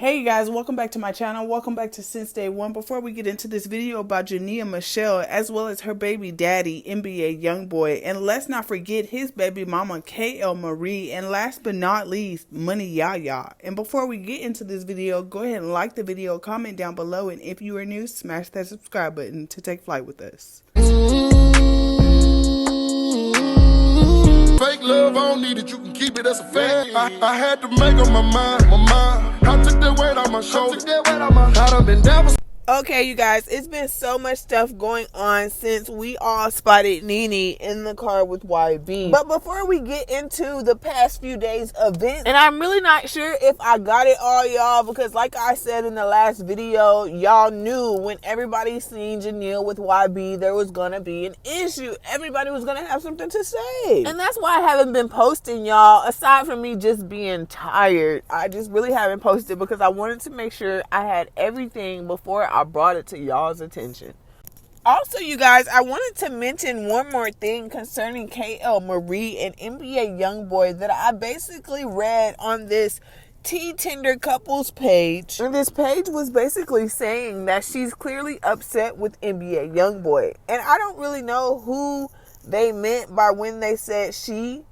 Hey guys, welcome back to my channel. Welcome back to Since Day One. Before we get into this video about Jania Meshell as well as her baby daddy, NBA Youngboy, and let's not forget his baby mama, Kayylmariee, and last but not least, Money Yaya. And before we get into this video, go ahead and like the video, comment down below, and if you are new, smash that subscribe button to take flight with us. Fake love, I don't need it, you can keep it, that's a fact. I had to make up my mind. I took that weight on my shoulder. I done been down for. Okay, you guys, it's been so much stuff going on since we all spotted Nene in the car with YB. But before we get into the past few days' events, and I'm really not sure if I got it all, y'all, because like I said in the last video, y'all knew when everybody seen Jania with YB, there was gonna be an issue. Everybody was gonna have something to say. And that's why I haven't been posting, y'all, aside from me just being tired. I just really haven't posted because I wanted to make sure I had everything before I brought it to y'all's attention. Also, you guys, I wanted to mention one more thing concerning Kayylmariee and NBA Youngboy that I basically read on this Tender couples page. And this page was basically saying that she's clearly upset with NBA Youngboy. And I don't really know who they meant by when they said she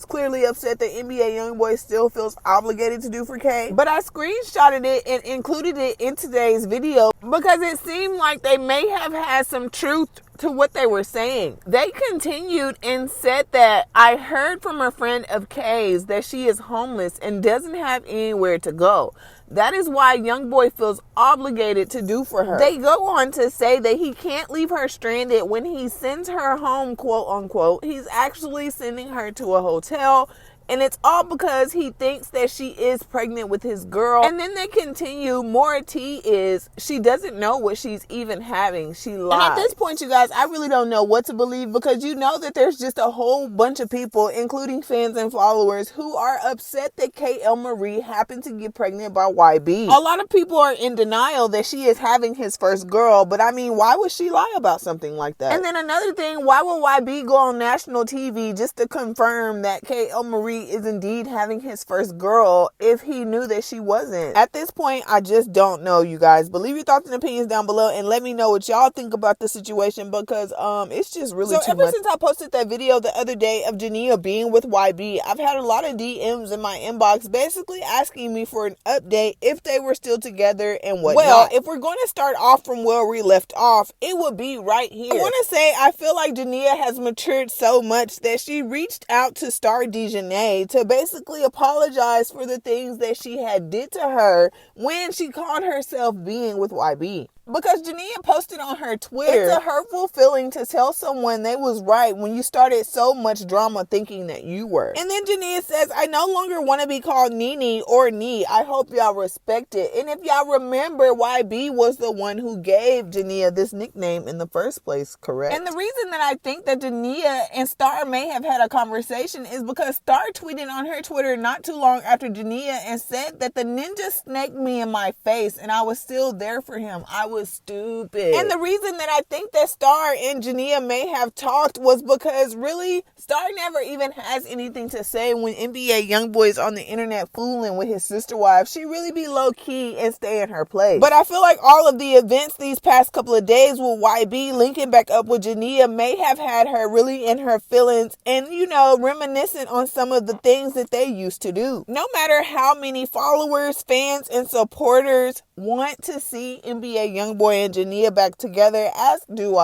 clearly upset that NBA Youngboy still feels obligated to do for Kay. But I screenshotted it and included it in today's video because it seemed like they may have had some truth to what they were saying. They continued and said that I heard from a friend of Kay's that she is homeless and doesn't have anywhere to go. That is why Youngboy feels obligated to do for her. They go on to say that he can't leave her stranded when he sends her home, quote unquote. He's actually sending her to a hotel. And it's all because he thinks that she is pregnant with his girl. And then they continue, more tea is she doesn't know what she's even having. She lied. And at this point, you guys, I really don't know what to believe because you know that there's just a whole bunch of people, including fans and followers, who are upset that Kayylmariee happened to get pregnant by YB. A lot of people are in denial that she is having his first girl, but I mean, why would she lie about something like that? And then another thing, why would YB go on national TV just to confirm that Kayylmariee is indeed having his first girl if he knew that she wasn't? At this point, I just don't know, you guys. But leave your thoughts and opinions down below and let me know what y'all think about the situation because it's just really too much. Ever since I posted that video the other day of Jania being with YB, I've had a lot of DMs in my inbox basically asking me for an update if they were still together and whatnot. Well, if we're going to start off from where we left off, it would be right here. I want to say I feel like Jania has matured so much that she reached out to star Janae to basically apologize for the things that she had did to her when she caught herself being with YB. Because Jania posted on her Twitter, it's a hurtful feeling to tell someone they was right when you started so much drama thinking that you were. And then Jania says, I no longer want to be called Nene or Nee. I hope y'all respect it. And if y'all remember, YB was the one who gave Jania this nickname in the first place, correct? And the reason that I think that Jania and Star may have had a conversation is because Star tweeted on her Twitter not too long after Jania and said that the ninja snaked me in my face and I was still there for him. I was stupid. And the reason that I think that Star and Jania may have talked was because really Star never even has anything to say when NBA Youngboy is on the internet fooling with his sister wife. She really be low key and stay in her place. But I feel like all of the events these past couple of days with YB linking back up with Jania may have had her really in her feelings and, you know, reminiscent on some of the things that they used to do. No matter how many followers, fans, and supporters want to see NBA Youngboy and Jania back together, as do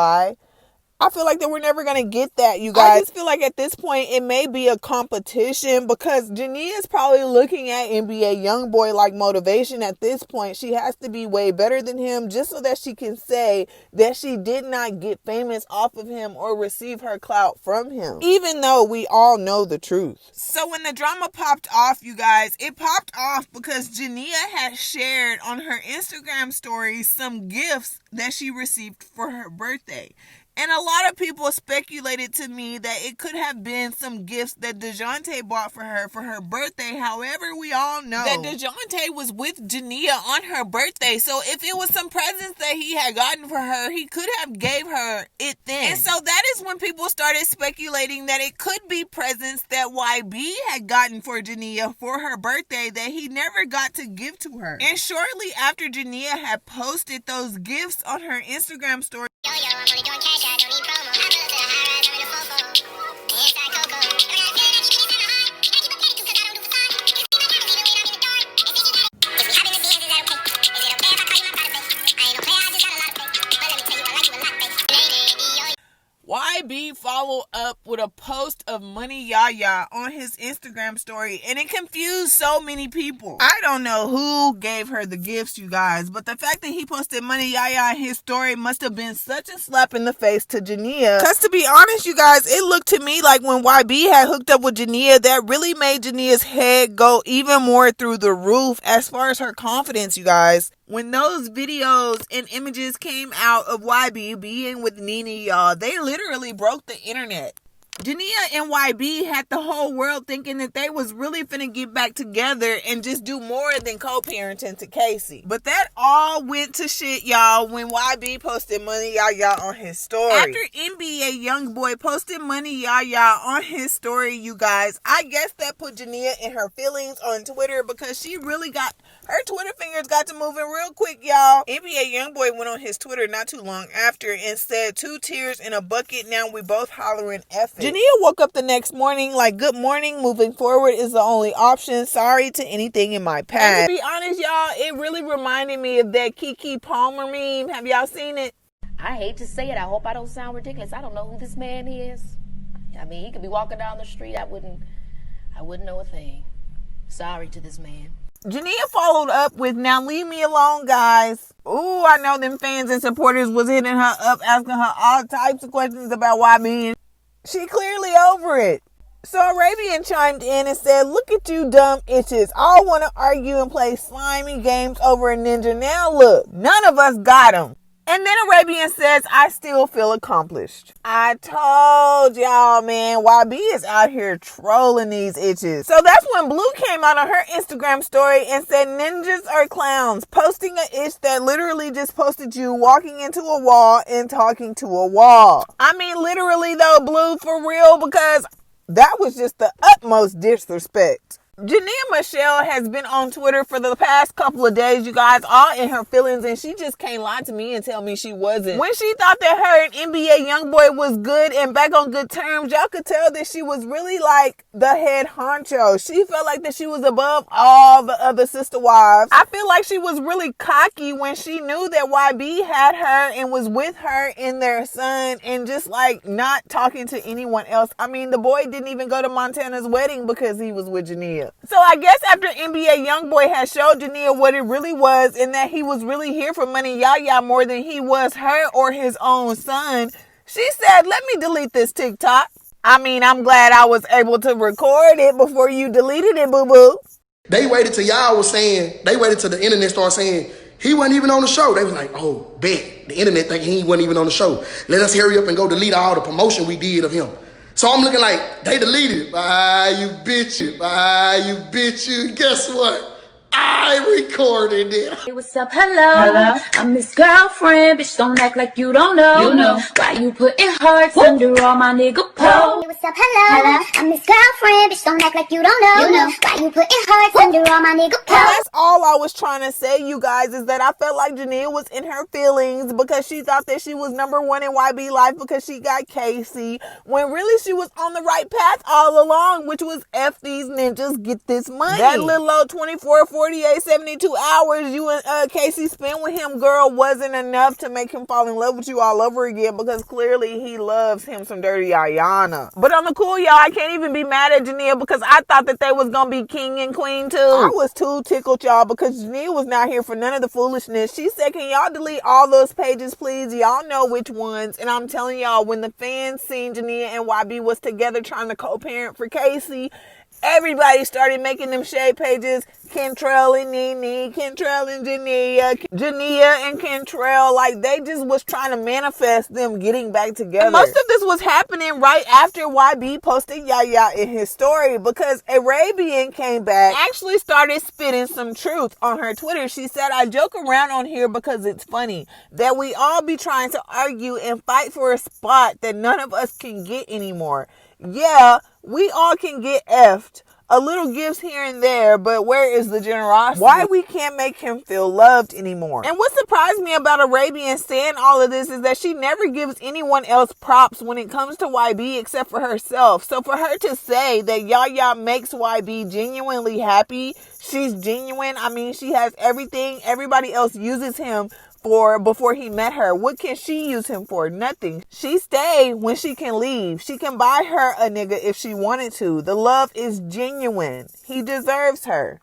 I feel like that we're never going to get that, you guys. I just feel like at this point, it may be a competition because Jania is probably looking at NBA Youngboy like motivation at this point. She has to be way better than him just so that she can say that she did not get famous off of him or receive her clout from him, even though we all know the truth. So when the drama popped off, you guys, it popped off because Jania had shared on her Instagram story some gifts that she received for her birthday. And a lot of people speculated to me that it could have been some gifts that DeJounte bought for her birthday. However, we all know that DeJounte was with Jania on her birthday. So if it was some presents that he had gotten for her, he could have gave her it then. And so that is when people started speculating that it could be presents that YB had gotten for Jania for her birthday that he never got to give to her. And shortly after Jania had posted those gifts on her Instagram story, I'm only doing cash, I don't need promo. I to the high rise, I'm in the fofo. Inside Coco. YB followed up with a post of Money Yaya on his Instagram story, and it confused so many people. I don't know who gave her the gifts, you guys, but the fact that he posted Money Yaya on his story must have been such a slap in the face to Jania. Because to be honest, you guys, it looked to me like when YB had hooked up with Jania, that really made Jania's head go even more through the roof as far as her confidence, you guys. When those videos and images came out of YB being with Nene, y'all, they literally broke the internet. Jania and YB had the whole world thinking that they was really finna get back together and just do more than co-parenting to Casey. But that all went to shit, y'all, when YB posted Money Yaya on his story. After NBA Youngboy posted Money Yaya on his story, you guys, I guess that put Jania in her feelings on Twitter because she really got... her Twitter fingers got to moving real quick, y'all. NBA Youngboy went on his Twitter not too long after and said, 2 tears in a bucket, now we both hollering F it. Jania woke up the next morning like, good morning, moving forward is the only option. Sorry to anything in my past. And to be honest, y'all, it really reminded me of that Keke Palmer meme. Have y'all seen it? I hate to say it. I hope I don't sound ridiculous. I don't know who this man is. I mean, he could be walking down the street. I wouldn't know a thing. Sorry to this man. Jania followed up with, now leave me alone, guys. Ooh, I know them fans and supporters was hitting her up, asking her all types of questions about YB. She clearly over it. So Arabian chimed in and said, look at you dumb itches. All want to argue and play slimy games over a ninja. Now look, none of us got him. And then Arabian says, I still feel accomplished. I told y'all, man, YB is out here trolling these itches. So that's when Blue came out on her Instagram story and said, ninjas are clowns. Posting an itch that literally just posted you walking into a wall and talking to a wall. I mean, literally though, Blue, for real, because that was just the utmost disrespect. Jania Meshell has been on Twitter for the past couple of days, you guys, all in her feelings, and she just can't lie to me and tell me she wasn't. When she thought that her and NBA Youngboy was good and back on good terms, y'all could tell that she was really like the head honcho. She felt like that she was above all the other sister wives. I feel like she was really cocky when she knew that YB had her and was with her and their son and just like not talking to anyone else. I mean, the boy didn't even go to Montana's wedding because he was with Jania. So I guess after NBA Youngboy had showed Jania what it really was and that he was really here for Money Yaya more than he was her or his own son, she said, let me delete this TikTok. I mean, I'm glad I was able to record it before you deleted it, boo-boo. They waited till y'all was saying, they waited till the internet started saying, he wasn't even on the show. They was like, oh, bet. The internet thinking he wasn't even on the show. Let us hurry up and go delete all the promotion we did of him. So I'm looking like, they deleted it. Bye, you bitch. Bye, you bitch. You. Guess what? I recorded it. Hey, what's up? Hello. I'm his girlfriend. Bitch, don't act like you don't know. You know. Why you putting hearts under all my nigga posts? Hey, what's up? Hello. I'm his girlfriend. Bitch, don't act like you don't know. You know. Why you putting hearts under all my nigga posts? That's all I was trying to say, you guys, is that I felt like Jania was in her feelings because she thought that she was number one in YB life because she got Casey, when really she was on the right path all along, which was F these ninjas, get this money. That little old 24, 48, 72 hours you and Casey spent with him, girl, wasn't enough to make him fall in love with you all over again because clearly he loves him some dirty iyanna. But on the cool, y'all, I can't even be mad at Jania because I thought that they was gonna be king and queen too. I was too tickled, y'all, because Jania was not here for none of the foolishness. She said, can y'all delete all those pages, please? Y'all know which ones. And I'm telling y'all, when the fans seen Jania and YB was together trying to co-parent for Casey, Everybody started making them shade pages. Kentrell and Nene, Kentrell and Jania and Kentrell. Like, they just was trying to manifest them getting back together. And most of this was happening right after YB posted Yaya in his story, because Arabian came back, actually started spitting some truth on her Twitter. She said, I joke around on here because it's funny that we all be trying to argue and fight for a spot that none of us can get anymore. Yeah, we all can get effed. A little gifts here and there, but where is the generosity? Why we can't make him feel loved anymore? And what surprised me about Arabian saying all of this is that she never gives anyone else props when it comes to YB except for herself. So for her to say that Yaya makes YB genuinely happy, she's genuine. I mean, she has everything everybody else uses him for before he met her. What can she use him for? Nothing. She stay when she can leave. She can buy her a nigga if she wanted to. The love is genuine. He deserves her.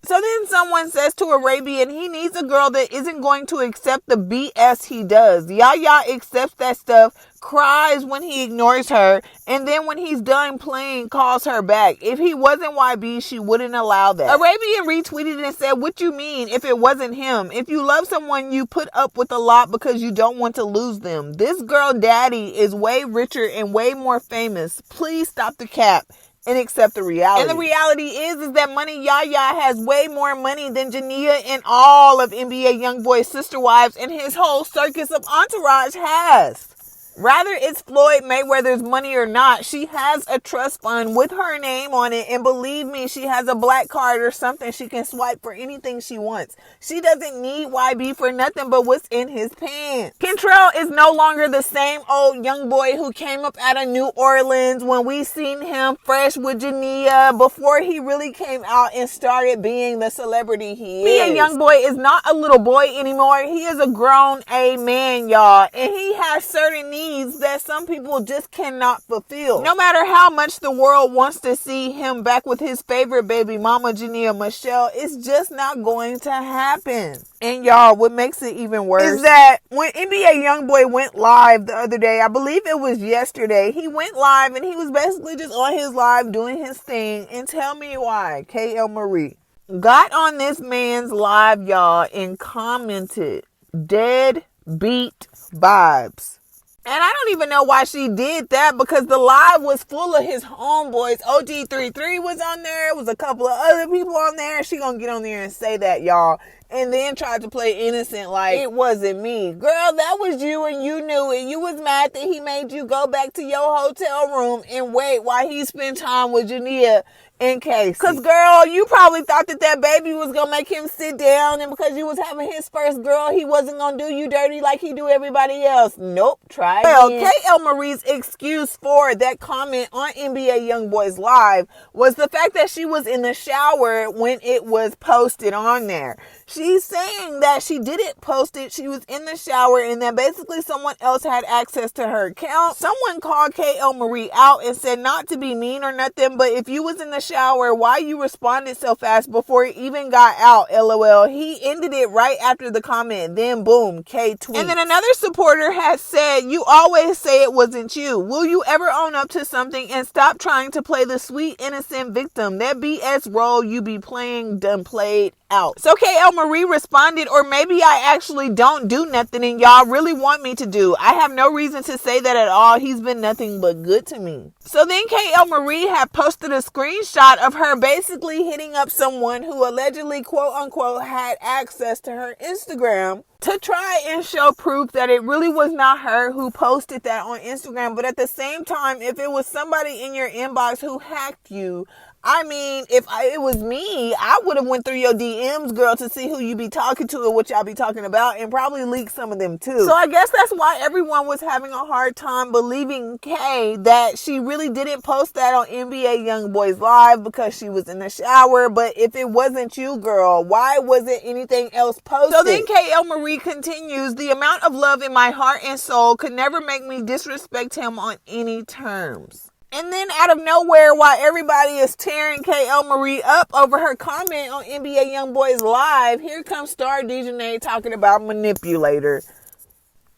So then someone says to Arabian, he needs a girl that isn't going to accept the BS he does. Yaya accepts that stuff, cries when he ignores her, and then when he's done playing, calls her back. If he wasn't YB, she wouldn't allow that. Arabian retweeted and said, what you mean if it wasn't him? If you love someone, you put up with a lot because you don't want to lose them. This girl daddy is way richer and way more famous. Please stop the cap and accept the reality. And the reality is that Money Yaya has way more money than Jania and all of NBA Youngboy's sister wives and his whole circus of entourage has. Rather it's Floyd Mayweather's money or not, she has a trust fund with her name on it, and believe me, she has a black card or something she can swipe for anything she wants. She doesn't need YB for nothing but what's in his pants. Kentrell is no longer the same old young boy who came up out of New Orleans when we seen him fresh with Jania before he really came out and started being the celebrity he is. Being a young boy is not a little boy anymore. He is a grown A man, y'all, and he has certain needs that some people just cannot fulfill. No matter how much the world wants to see him back with his favorite baby mama, Jania Meshell, it's just not going to happen. And y'all, what makes it even worse is that when NBA Youngboy went live the other day, I believe it was yesterday, he went live and he was basically just on his live doing his thing. And tell me why Kayylmariee got on this man's live, y'all, and commented dead beat vibes. And I don't even know why she did that, because the live was full of his homeboys. OG33 was on there. It was a couple of other people on there. She gonna get on there and say that, y'all. And then tried to play innocent like it wasn't me. Girl, that was you and you knew it. You was mad that he made you go back to your hotel room and wait while he spent time with Jania in case. Because, girl, you probably thought that that baby was going to make him sit down, and because you was having his first girl, he wasn't going to do you dirty like he do everybody else. Nope, try again. Well, Kayylmarie's excuse for that comment on NBA Youngboy's live was the fact that she was in the shower when it was posted on there. She's saying that she didn't post it. She was in the shower and that basically someone else had access to her account. Someone called Kayylmariee out and said not to be mean or nothing, but if you was in the shower, why you responded so fast before it even got out? LOL. He ended it right after the comment. Then boom, K tweet. And then another supporter has said, you always say it wasn't you. Will you ever own up to something and stop trying to play the sweet innocent victim? That BS role you be playing done played out. So Kayylmariee responded, or maybe I actually don't do nothing and y'all really want me to do. I have no reason to say that at all. He's been nothing but good to me. So then Kayylmariee had posted a screenshot of her basically hitting up someone who allegedly, quote unquote, had access to her Instagram to try and show proof that it really was not her who posted that on Instagram. But at the same time, if it was somebody in your inbox who hacked you, I mean, if it was me, I would have went through your DMs, girl, to see who you be talking to and what y'all be talking about, and probably leaked some of them too. So I guess that's why everyone was having a hard time believing Kay that she really didn't post that on NBA Youngboy's live because she was in the shower. But if it wasn't you, girl, why wasn't anything else posted? So then Kayylmariee continues, the amount of love in my heart and soul could never make me disrespect him on any terms. And then out of nowhere, while everybody is tearing Kayylmariee up over her comment on NBA Youngboy's live, here comes Star DJ talking about manipulator.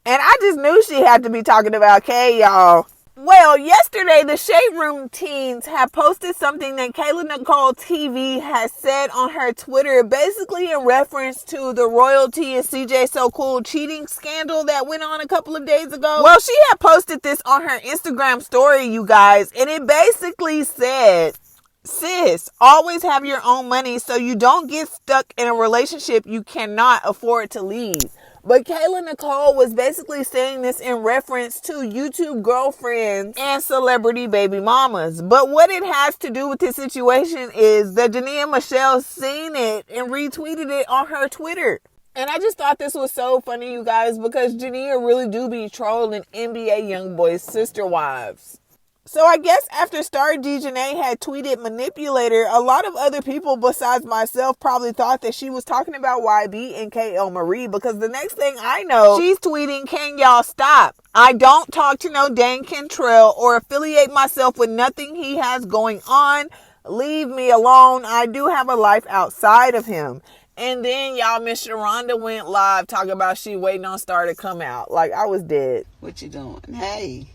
And I just knew she had to be talking about Kay, y'all. Well, yesterday, the Shade Room teens have posted something that Kayla Nicole TV has said on her Twitter, basically in reference to the Royalty and CJ So Cool cheating scandal that went on a couple of days ago. Well, she had posted this on her Instagram story, you guys, and it basically said, sis, always have your own money so you don't get stuck in a relationship you cannot afford to leave. But Kayla Nicole was basically saying this in reference to YouTube girlfriends and celebrity baby mamas. But what it has to do with this situation is that Jania Meshell seen it and retweeted it on her Twitter. And I just thought this was so funny, you guys, because Jania really do be trolling NBA Youngboy's sister wives. So I guess after Star D Janae had tweeted manipulator, a lot of other people besides myself probably thought that she was talking about YB and Kayylmariee, because the next thing I know, she's tweeting, can y'all stop? I don't talk to no dang Kentrell or affiliate myself with nothing he has going on. Leave me alone. I do have a life outside of him. And then y'all, Miss Rhonda went live talking about she waiting on Star to come out. Like, I was dead. What you doing? Hey.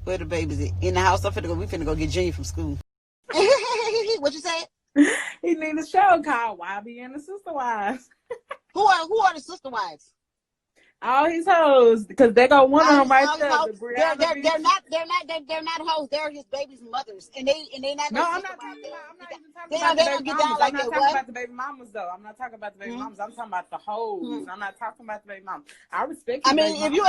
Where the babies at? In the house. We finna go get Junior from school. What you said? He need a show called YB and the Sister Wives. Who are the sister wives? All his hoes, because they got one of them right there. They're not hoes. They're his baby's mothers, and they not. No, I'm not even talking about the baby mamas. I'm not talking about the baby mamas though. I'm not talking about the baby mamas. I'm talking about the hoes. I'm not talking about the baby mamas. I respect. I mean, if you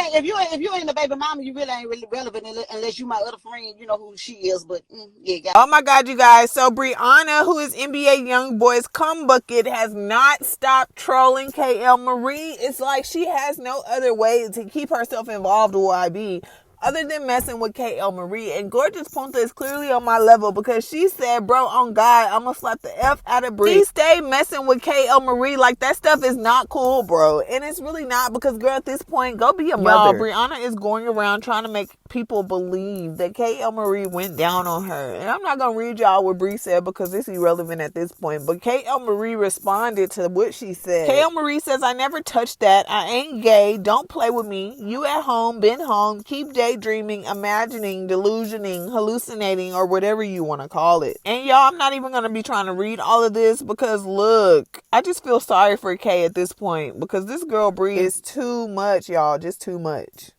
ain't the baby mama, you really ain't really relevant unless you my other friend. You know who she is, but yeah. Oh my God, you guys! So Briana, who is NBA Youngboy's cum bucket, has not stopped trolling Kayylmariee. It's like she has no other way to keep herself involved with YB other than messing with Kayylmariee. And Gorgeous Punta is clearly on my level, because she said, bro, on God, I'm gonna slap the F out of Brie. She stayed messing with Kayylmariee. Like, that stuff is not cool, bro. And it's really not, because girl, at this point, go be a mother. Briana is going around trying to make people believe that Kayylmariee went down on her. And I'm not gonna read y'all what Brie said, because it's irrelevant at this point. But Kayylmariee responded to what she said. Kayylmariee says, I never touched that. I ain't gay. Don't play with me. You at home, been home, keep daydreaming, imagining, delusioning, hallucinating, or whatever you want to call it. And y'all, I'm not even going to be trying to read all of this, because look, I just feel sorry for Kay at this point, because this girl Brie is too much, y'all, just too much.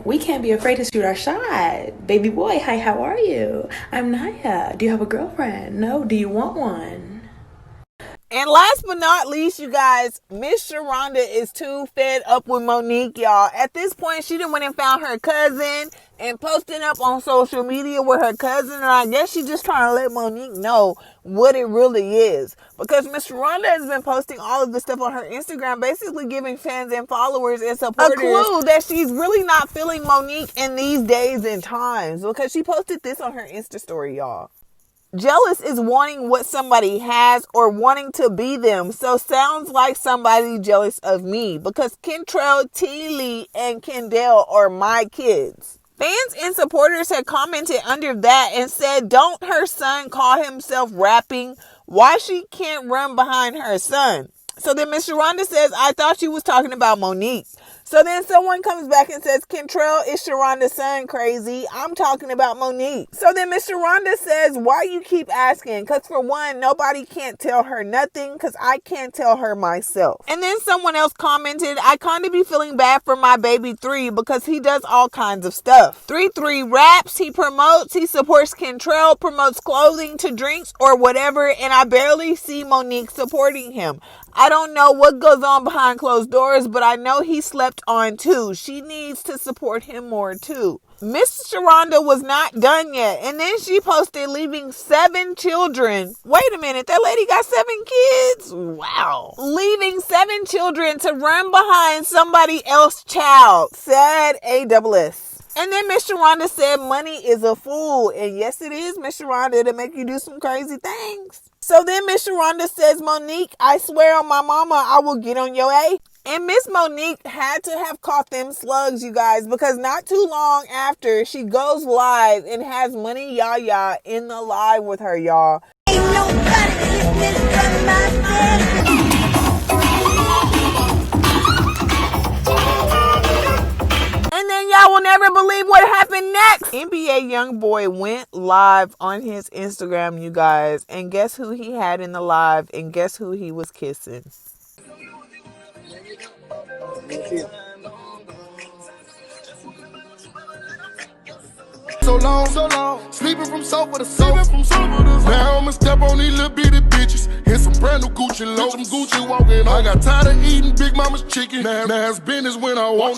We can't be afraid to shoot our shot. Baby boy, hi, how are you? I'm Naya. Do you have a girlfriend? No. Do you want one? And last but not least, you guys, Miss Rhonda is too fed up with Monique, y'all. At this point, she done went and found her cousin and posting up on social media with her cousin. And I guess she's just trying to let Monique know what it really is. Because Miss Rhonda has been posting all of this stuff on her Instagram, basically giving fans and followers and supporters a clue that she's really not feeling Monique in these days and times. Because she posted this on her Insta story, y'all. Jealous is wanting what somebody has or wanting to be them. So sounds like somebody jealous of me, because Kentrell, T. Lee, and Kendall are my kids. Fans and supporters had commented under that and said, don't her son call himself rapping? Why she can't run behind her son? So then Miss Rhonda says, I thought you was talking about Monique. So then someone comes back and says, Kentrell, is Sharonda's son crazy? I'm talking about Monique. So then Mr. Rhonda says, why you keep asking? Because for one, nobody can't tell her nothing, because I can't tell her myself. And then someone else commented, I kind of be feeling bad for my baby 3, because he does all kinds of stuff. 3 raps, he promotes, he supports Kentrell, promotes clothing to drinks or whatever, and I barely see Monique supporting him. I don't know what goes on behind closed doors, but I know he slept on too. She needs to support him more too. Miss Sharonda was not done yet. And then she posted leaving 7 children. Wait a minute, that lady got 7 kids? Wow. Leaving 7 children to run behind somebody else's child. Sad ASS. And then Miss Sharonda said money is a fool. And yes, it is, Miss Sharonda, to make you do some crazy things. So then Miss Rhonda says, Monique, I swear on my mama, I will get on your A. And Miss Monique had to have caught them slugs, you guys, because not too long after, she goes live and has Money Yaya in the live with her, y'all. Ain't nobody get this from my And then y'all will never never believe what happened next. NBA Youngboy went live on his Instagram, you guys, and guess who he had in the live, and guess who he was kissing. So long, sleeping from sofa to sofa. Now I'ma step on these little bitty bitches. Hit some brand new Gucci loafs, some Gucci walking on. I got tired of eating Big Mama's chicken. Now it's business when I walk.